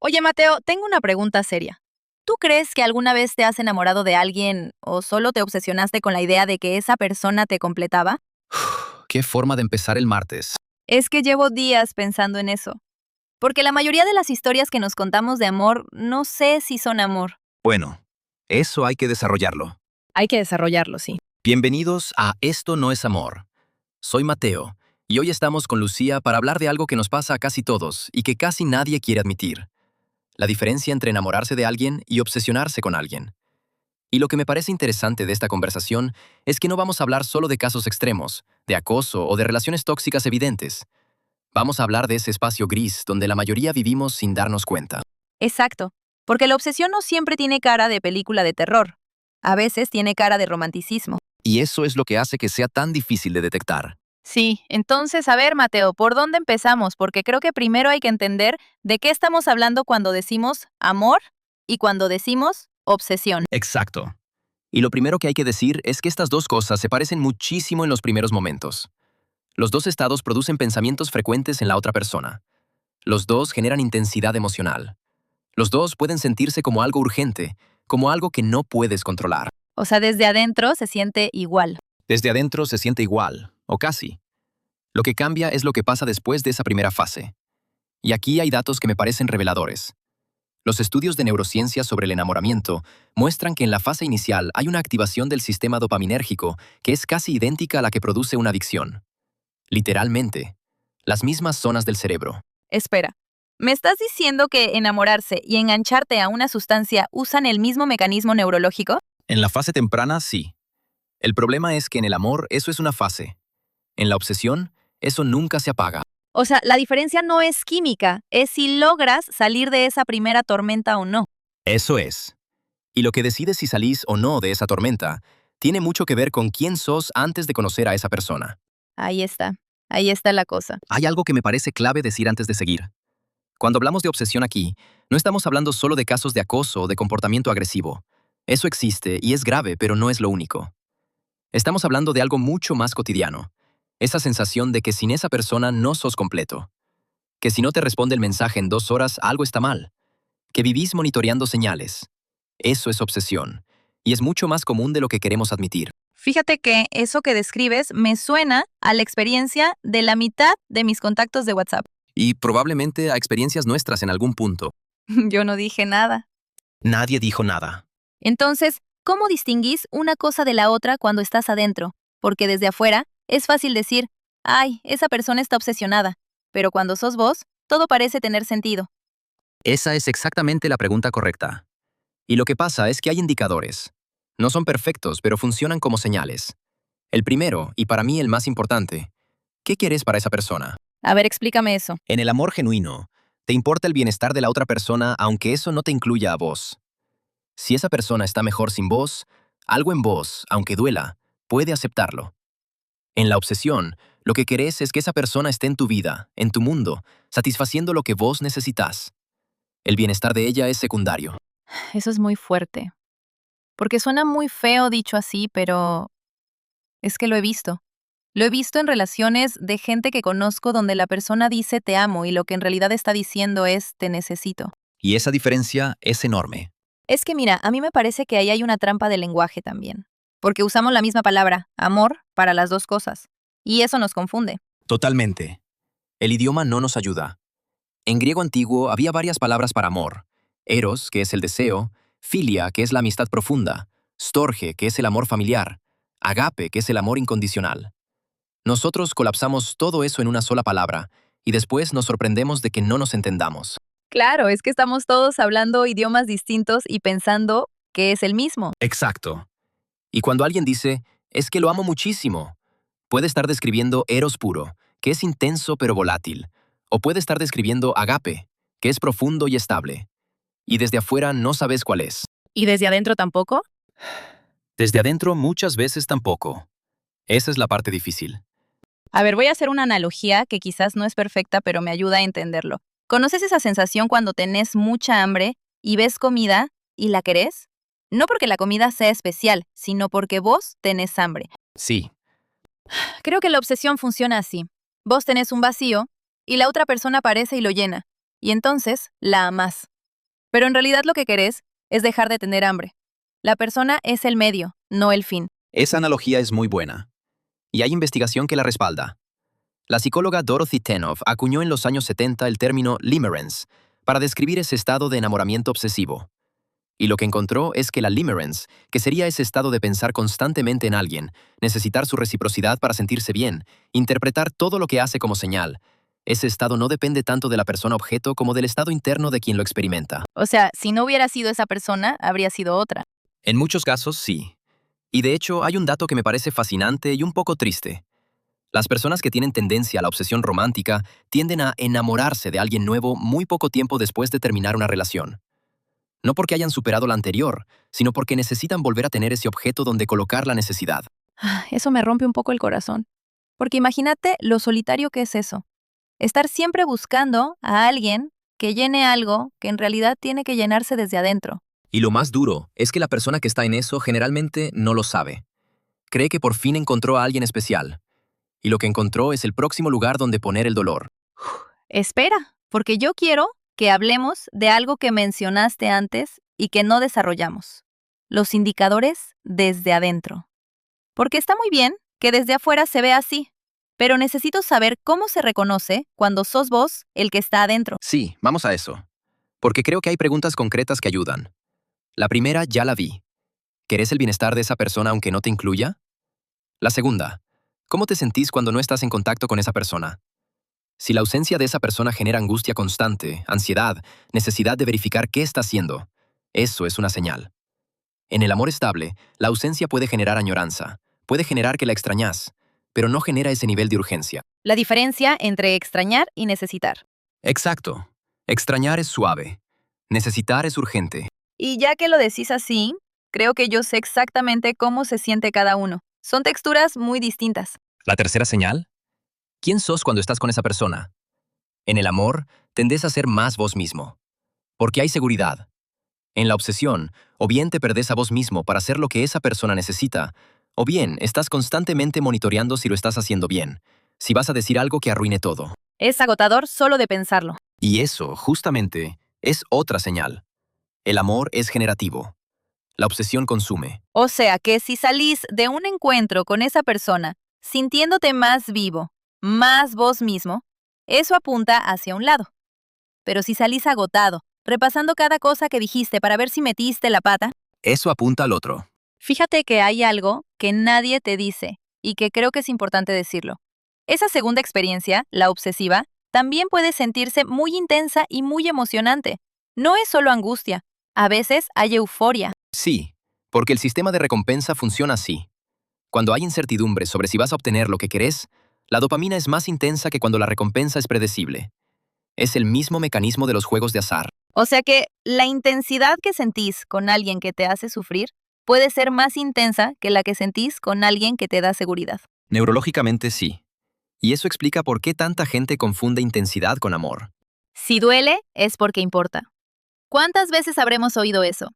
Oye, Mateo, tengo una pregunta seria. ¿Tú crees que alguna vez te has enamorado de alguien o solo te obsesionaste con la idea de que esa persona te completaba? Qué forma de empezar el martes. Es que llevo días pensando en eso, porque la mayoría de las historias que nos contamos de amor no sé si son amor. Bueno, eso hay que desarrollarlo. Hay que desarrollarlo, sí. Bienvenidos a Esto no es amor. Soy Mateo, y hoy estamos con Lucía para hablar de algo que nos pasa a casi todos y que casi nadie quiere admitir. La diferencia entre enamorarse de alguien y obsesionarse con alguien. Y lo que me parece interesante de esta conversación es que no vamos a hablar solo de casos extremos, de acoso o de relaciones tóxicas evidentes. Vamos a hablar de ese espacio gris donde la mayoría vivimos sin darnos cuenta. Exacto, porque la obsesión no siempre tiene cara de película de terror. A veces tiene cara de romanticismo. Y eso es lo que hace que sea tan difícil de detectar. Sí, entonces, a ver, Mateo, ¿por dónde empezamos? Porque creo que primero hay que entender de qué estamos hablando cuando decimos amor y cuando decimos obsesión. Exacto. Y lo primero que hay que decir es que estas dos cosas se parecen muchísimo en los primeros momentos. Los dos estados producen pensamientos frecuentes en la otra persona. Los dos generan intensidad emocional. Los dos pueden sentirse como algo urgente, como algo que no puedes controlar. O sea, desde adentro se siente igual. Desde adentro se siente igual, o casi. Lo que cambia es lo que pasa después de esa primera fase. Y aquí hay datos que me parecen reveladores. Los estudios de neurociencia sobre el enamoramiento muestran que en la fase inicial hay una activación del sistema dopaminérgico que es casi idéntica a la que produce una adicción. Literalmente, las mismas zonas del cerebro. Espera, ¿me estás diciendo que enamorarse y engancharte a una sustancia usan el mismo mecanismo neurológico? En la fase temprana, sí. El problema es que en el amor eso es una fase. En la obsesión, eso nunca se apaga. O sea, la diferencia no es química, es si logras salir de esa primera tormenta o no. Eso es. Y lo que decide si salís o no de esa tormenta tiene mucho que ver con quién sos antes de conocer a esa persona. Ahí está, ahí está la cosa. Hay algo que me parece clave decir antes de seguir. Cuando hablamos de obsesión aquí, no estamos hablando solo de casos de acoso o de comportamiento agresivo. Eso existe y es grave, pero no es lo único. Estamos hablando de algo mucho más cotidiano. Esa sensación de que sin esa persona no sos completo. Que si no te responde el mensaje en 2 horas, algo está mal. Que vivís monitoreando señales. Eso es obsesión. Y es mucho más común de lo que queremos admitir. Fíjate que eso que describes me suena a la experiencia de la mitad de mis contactos de WhatsApp. Y probablemente a experiencias nuestras en algún punto. Yo no dije nada. Nadie dijo nada. Entonces, ¿cómo distinguís una cosa de la otra cuando estás adentro? Porque desde afuera es fácil decir, ay, esa persona está obsesionada, pero cuando sos vos, todo parece tener sentido. Esa es exactamente la pregunta correcta. Y lo que pasa es que hay indicadores. No son perfectos, pero funcionan como señales. El primero, y para mí el más importante, ¿qué quieres para esa persona? A ver, explícame eso. En el amor genuino, te importa el bienestar de la otra persona aunque eso no te incluya a vos. Si esa persona está mejor sin vos, algo en vos, aunque duela, puede aceptarlo. En la obsesión, lo que querés es que esa persona esté en tu vida, en tu mundo, satisfaciendo lo que vos necesitas. El bienestar de ella es secundario. Eso es muy fuerte. Porque suena muy feo dicho así, pero es que lo he visto. Lo he visto en relaciones de gente que conozco donde la persona dice te amo y lo que en realidad está diciendo es te necesito. Y esa diferencia es enorme. Es que mira, a mí me parece que ahí hay una trampa de lenguaje también. Porque usamos la misma palabra, amor, para las dos cosas. Y eso nos confunde. Totalmente. El idioma no nos ayuda. En griego antiguo había varias palabras para amor. Eros, que es el deseo, filia, que es la amistad profunda, storge, que es el amor familiar, agape, que es el amor incondicional. Nosotros colapsamos todo eso en una sola palabra, y después nos sorprendemos de que no nos entendamos. Claro, es que estamos todos hablando idiomas distintos y pensando que es el mismo. Exacto. Y cuando alguien dice, es que lo amo muchísimo, puede estar describiendo eros puro, que es intenso pero volátil, o puede estar describiendo agape, que es profundo y estable. Y desde afuera no sabes cuál es. ¿Y desde adentro tampoco? Desde adentro muchas veces tampoco. Esa es la parte difícil. A ver, voy a hacer una analogía que quizás no es perfecta, pero me ayuda a entenderlo. ¿Conoces esa sensación cuando tenés mucha hambre y ves comida y la querés? No porque la comida sea especial, sino porque vos tenés hambre. Sí, Creo que la obsesión funciona así. Vos tenés un vacío y la otra persona aparece y lo llena. y entonces la amás. Pero en realidad lo que querés es dejar de tener hambre. La persona es el medio, no el fin. Esa analogía es muy buena. Y hay investigación que la respalda. La psicóloga Dorothy Tenoff acuñó en los años 70 el término limerence para describir ese estado de enamoramiento obsesivo. Y lo que encontró es que la limerence, que sería ese estado de pensar constantemente en alguien, necesitar su reciprocidad para sentirse bien, interpretar todo lo que hace como señal, ese estado no depende tanto de la persona objeto como del estado interno de quien lo experimenta. O sea, si no hubiera sido esa persona, habría sido otra. En muchos casos, sí. Y de hecho, hay un dato que me parece fascinante y un poco triste. Las personas que tienen tendencia a la obsesión romántica tienden a enamorarse de alguien nuevo muy poco tiempo después de terminar una relación. No porque hayan superado la anterior, sino porque necesitan volver a tener ese objeto donde colocar la necesidad. Eso me rompe un poco el corazón. Porque imagínate lo solitario que es eso. Estar siempre buscando a alguien que llene algo que en realidad tiene que llenarse desde adentro. Y lo más duro es que la persona que está en eso generalmente no lo sabe. Cree que por fin encontró a alguien especial. Y lo que encontró es el próximo lugar donde poner el dolor. Espera, porque yo quiero que hablemos de algo que mencionaste antes y que no desarrollamos. Los indicadores desde adentro. Porque está muy bien que desde afuera se vea así, pero necesito saber cómo se reconoce cuando sos vos el que está adentro. Sí, vamos a eso. Porque creo que hay preguntas concretas que ayudan. La primera ya la vi. ¿Querés el bienestar de esa persona aunque no te incluya? La segunda, ¿cómo te sentís cuando no estás en contacto con esa persona? Si la ausencia de esa persona genera angustia constante, ansiedad, necesidad de verificar qué está haciendo, eso es una señal. En el amor estable, la ausencia puede generar añoranza, puede generar que la extrañás, pero no genera ese nivel de urgencia. La diferencia entre extrañar y necesitar. Exacto. Extrañar es suave. Necesitar es urgente. Y ya que lo decís así, creo que yo sé exactamente cómo se siente cada uno. Son texturas muy distintas. La tercera señal. ¿Quién sos cuando estás con esa persona? En el amor, tendés a ser más vos mismo. Porque hay seguridad. En la obsesión, o bien te perdés a vos mismo para hacer lo que esa persona necesita, o bien estás constantemente monitoreando si lo estás haciendo bien, si vas a decir algo que arruine todo. Es agotador solo de pensarlo. Y eso, justamente, es otra señal. El amor es generativo. La obsesión consume. O sea que si salís de un encuentro con esa persona sintiéndote más vivo, más vos mismo, eso apunta hacia un lado. Pero si salís agotado, repasando cada cosa que dijiste para ver si metiste la pata, Eso apunta al otro. fíjate que hay algo que nadie te dice y que creo que es importante decirlo. Esa segunda experiencia, la obsesiva, también puede sentirse muy intensa y muy emocionante. No es solo angustia, a veces hay euforia. Sí, porque el sistema de recompensa funciona así. Cuando hay incertidumbre sobre si vas a obtener lo que querés, la dopamina es más intensa que cuando la recompensa es predecible. Es el mismo mecanismo de los juegos de azar. O sea que la intensidad que sentís con alguien que te hace sufrir puede ser más intensa que la que sentís con alguien que te da seguridad. Neurológicamente sí. Y eso explica por qué tanta gente confunde intensidad con amor. Si duele, es porque importa. ¿Cuántas veces habremos oído eso?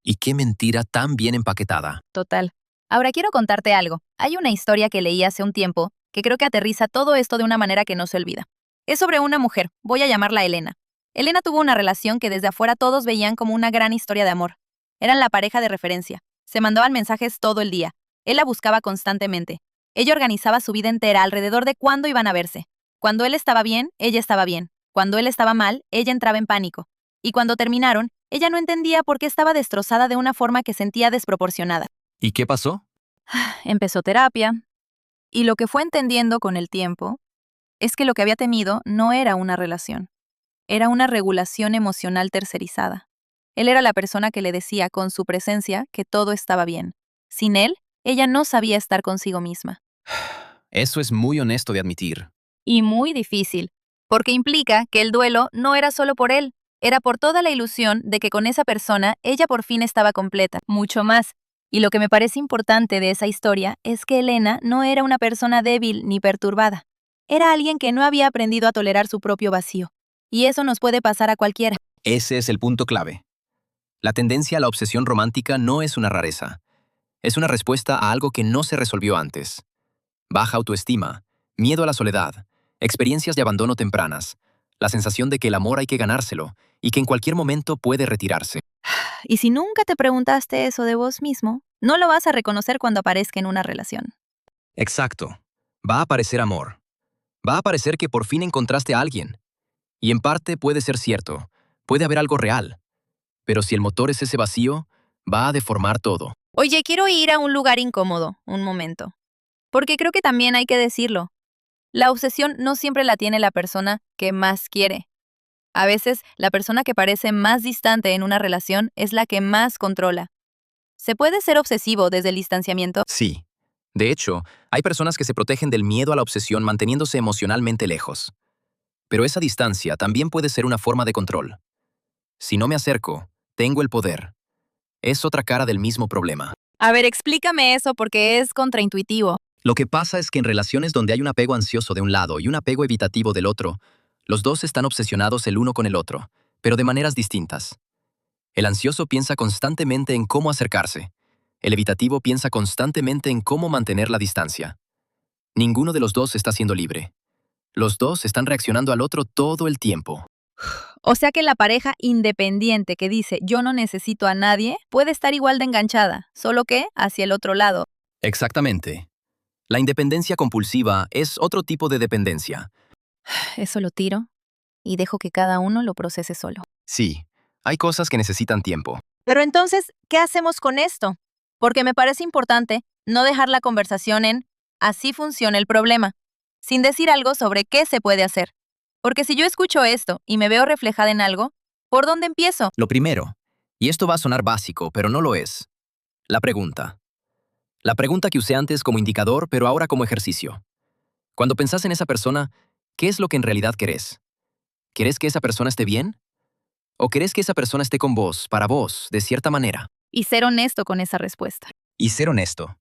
Y qué mentira tan bien empaquetada. Total. Ahora quiero contarte algo. Hay una historia que leí hace un tiempo que creo que aterriza todo esto de una manera que no se olvida. Es sobre una mujer, voy a llamarla Elena. Elena tuvo una relación que desde afuera todos veían como una gran historia de amor. Eran la pareja de referencia. Se mandaban mensajes todo el día. Él la buscaba constantemente. Ella organizaba su vida entera alrededor de cuándo iban a verse. Cuando él estaba bien, ella estaba bien. Cuando él estaba mal, ella entraba en pánico. Y cuando terminaron, ella no entendía por qué estaba destrozada de una forma que sentía desproporcionada. ¿Y qué pasó? Empezó terapia, y lo que fue entendiendo con el tiempo es que lo que había tenido no era una relación, era una regulación emocional tercerizada. Él era la persona que le decía con su presencia que todo estaba bien. Sin él, ella no sabía estar consigo misma. Eso es muy honesto de admitir. Y muy difícil, porque implica que el duelo no era solo por él, era por toda la ilusión de que con esa persona ella por fin estaba completa, mucho más. Y lo que me parece importante de esa historia es que Elena no era una persona débil ni perturbada. Era alguien que no había aprendido a tolerar su propio vacío. Y eso nos puede pasar a cualquiera. Ese es el punto clave. La tendencia a la obsesión romántica no es una rareza. Es una respuesta a algo que no se resolvió antes. Baja autoestima, miedo a la soledad, experiencias de abandono tempranas. La sensación de que el amor hay que ganárselo y que en cualquier momento puede retirarse. Y si nunca te preguntaste eso de vos mismo, no lo vas a reconocer cuando aparezca en una relación. Exacto. Va a aparecer amor. Va a aparecer que por fin encontraste a alguien. Y en parte puede ser cierto. Puede haber algo real. Pero si el motor es ese vacío, va a deformar todo. Oye, quiero ir a un lugar incómodo, un momento. Porque creo que también hay que decirlo. La obsesión no siempre la tiene la persona que más quiere. A veces, la persona que parece más distante en una relación es la que más controla. ¿Se puede ser obsesivo desde el distanciamiento? Sí. De hecho, hay personas que se protegen del miedo a la obsesión manteniéndose emocionalmente lejos. Pero esa distancia también puede ser una forma de control. Si no me acerco, tengo el poder. Es otra cara del mismo problema. A ver, explícame eso porque es contraintuitivo. Lo que pasa es que en relaciones donde hay un apego ansioso de un lado y un apego evitativo del otro, los dos están obsesionados el uno con el otro, pero de maneras distintas. El ansioso piensa constantemente en cómo acercarse. El evitativo piensa constantemente en cómo mantener la distancia. Ninguno de los dos está siendo libre. Los dos están reaccionando al otro todo el tiempo. O sea que la pareja independiente que dice yo no necesito a nadie puede estar igual de enganchada, solo que hacia el otro lado. Exactamente. La independencia compulsiva es otro tipo de dependencia. Eso lo tiro y dejo que cada uno lo procese solo. Sí, hay cosas que necesitan tiempo. Pero entonces, ¿qué hacemos con esto? Porque me parece importante no dejar la conversación en así funciona el problema, sin decir algo sobre qué se puede hacer. Porque si yo escucho esto y me veo reflejada en algo, ¿por dónde empiezo? Lo primero, y esto va a sonar básico, pero no lo es, la pregunta. La pregunta que usé antes como indicador, pero ahora como ejercicio. Cuando pensás en esa persona, ¿qué es lo que en realidad querés? ¿Querés que esa persona esté bien? ¿O querés que esa persona esté con vos, para vos, de cierta manera? Y ser honesto con esa respuesta. Y ser honesto,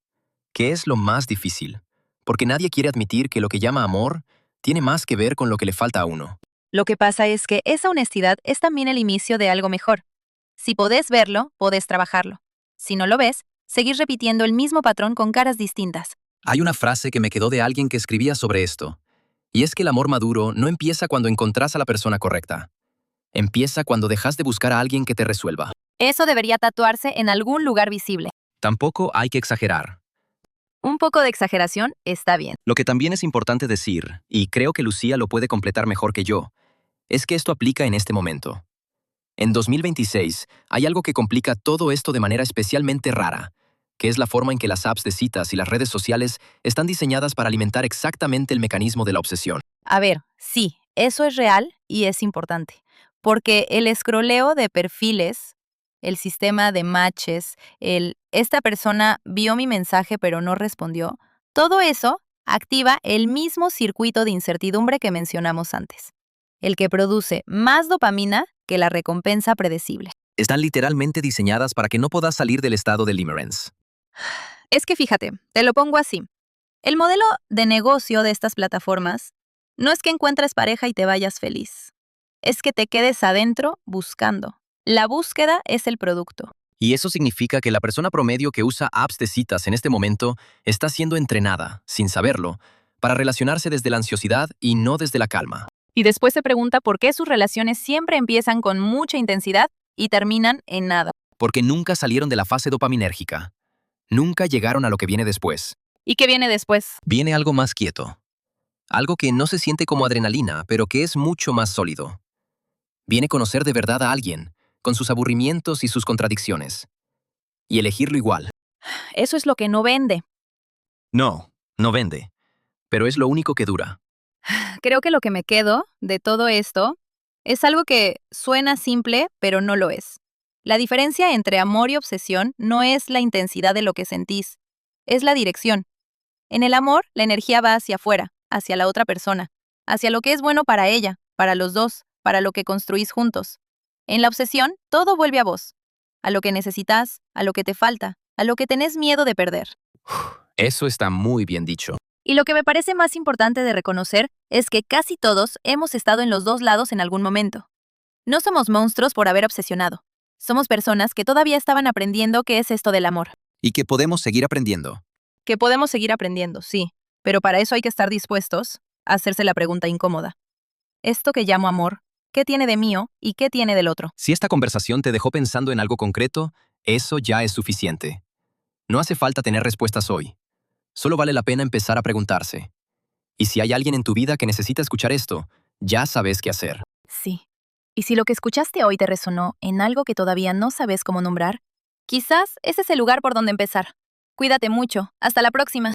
que es lo más difícil, porque nadie quiere admitir que lo que llama amor tiene más que ver con lo que le falta a uno. Lo que pasa es que esa honestidad es también el inicio de algo mejor. Si podés verlo, podés trabajarlo. Si no lo ves, seguir repitiendo el mismo patrón con caras distintas. Hay una frase que me quedó de alguien que escribía sobre esto, y es que el amor maduro no empieza cuando encontrás a la persona correcta. Empieza cuando dejas de buscar a alguien que te resuelva. Eso debería tatuarse en algún lugar visible. Tampoco hay que exagerar. Un poco de exageración está bien. Lo que también es importante decir, y creo que Lucía lo puede completar mejor que yo, es que esto aplica en este momento. En 2026, hay algo que complica todo esto de manera especialmente rara, que es la forma en que las apps de citas y las redes sociales están diseñadas para alimentar exactamente el mecanismo de la obsesión. A ver, sí, eso es real y es importante, porque el escroleo de perfiles, el sistema de matches, esta persona vio mi mensaje pero no respondió, todo eso activa el mismo circuito de incertidumbre que mencionamos antes, el que produce más dopamina que la recompensa predecible. Están literalmente diseñadas para que no puedas salir del estado de limerence. Es que fíjate, te lo pongo así. El modelo de negocio de estas plataformas no es que encuentres pareja y te vayas feliz. Es que te quedes adentro buscando. La búsqueda es el producto. Y eso significa que la persona promedio que usa apps de citas en este momento está siendo entrenada, sin saberlo, para relacionarse desde la ansiosidad y no desde la calma. Y después se pregunta por qué sus relaciones siempre empiezan con mucha intensidad y terminan en nada. Porque nunca salieron de la fase dopaminérgica. Nunca llegaron a lo que viene después. ¿Y qué viene después? Viene algo más quieto. Algo que no se siente como adrenalina, pero que es mucho más sólido. Viene conocer de verdad a alguien, con sus aburrimientos y sus contradicciones. Y elegirlo igual. Eso es lo que no vende. No, no vende. Pero es lo único que dura. Creo que lo que me quedo de todo esto es algo que suena simple, pero no lo es. La diferencia entre amor y obsesión no es la intensidad de lo que sentís, es la dirección. En el amor, la energía va hacia afuera, hacia la otra persona, hacia lo que es bueno para ella, para los dos, para lo que construís juntos. En la obsesión, todo vuelve a vos, a lo que necesitas, a lo que te falta, a lo que tenés miedo de perder. Eso está muy bien dicho. Y lo que me parece más importante de reconocer es que casi todos hemos estado en los dos lados en algún momento. No somos monstruos por haber obsesionado. Somos personas que todavía estaban aprendiendo qué es esto del amor. Y que podemos seguir aprendiendo. Que podemos seguir aprendiendo, sí, pero para eso hay que estar dispuestos a hacerse la pregunta incómoda. Esto que llamo amor, ¿qué tiene de mío y qué tiene del otro? Si esta conversación te dejó pensando en algo concreto, eso ya es suficiente. No hace falta tener respuestas hoy. Solo vale la pena empezar a preguntarse. Y si hay alguien en tu vida que necesita escuchar esto, ya sabes qué hacer. Sí. Y si lo que escuchaste hoy te resonó en algo que todavía no sabes cómo nombrar, quizás ese es el lugar por donde empezar. Cuídate mucho. Hasta la próxima.